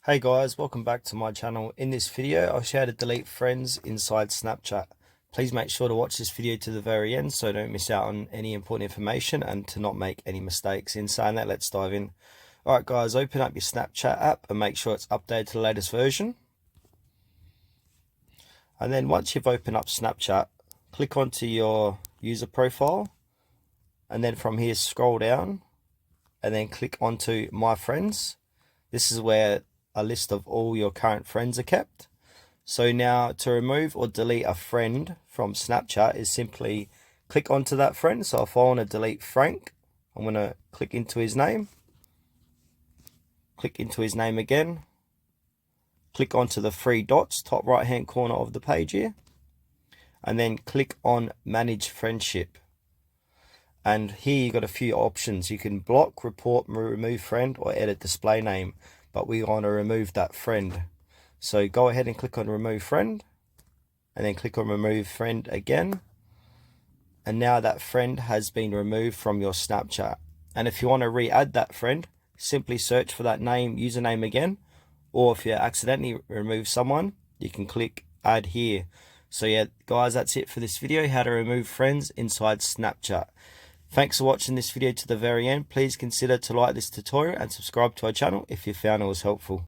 Hey guys, welcome back to my channel. In this video, I'll show you how to delete friends inside Snapchat. Please make sure to watch this video to the very end so don't miss out on any important information and to not make any mistakes. In saying that, let's dive in. Alright guys, open up your Snapchat app and make sure it's updated to the latest version. And then once you've opened up Snapchat, click onto your user profile. And then from here, scroll down and then click onto My Friends. This is where a list of all your current friends are kept. So now to remove or delete a friend from Snapchat is simply click onto that friend. So if I want to delete Frank, I'm going to click into his name. Click into his name again. Click onto the three dots, top right hand corner of the page here. And then click on Manage Friendship. And here you got a few options. You can block, report, remove friend, or edit display name. But we want to remove that friend. So go ahead and click on remove friend. And then click on remove friend again. And now that friend has been removed from your Snapchat. And if you want to re-add that friend, simply search for that name, username again. Or if you accidentally remove someone, you can click add here. So yeah, guys, that's it for this video, how to remove friends inside Snapchat. Thanks for watching this video to the very end. Please consider to like this tutorial and subscribe to our channel if you found it was helpful.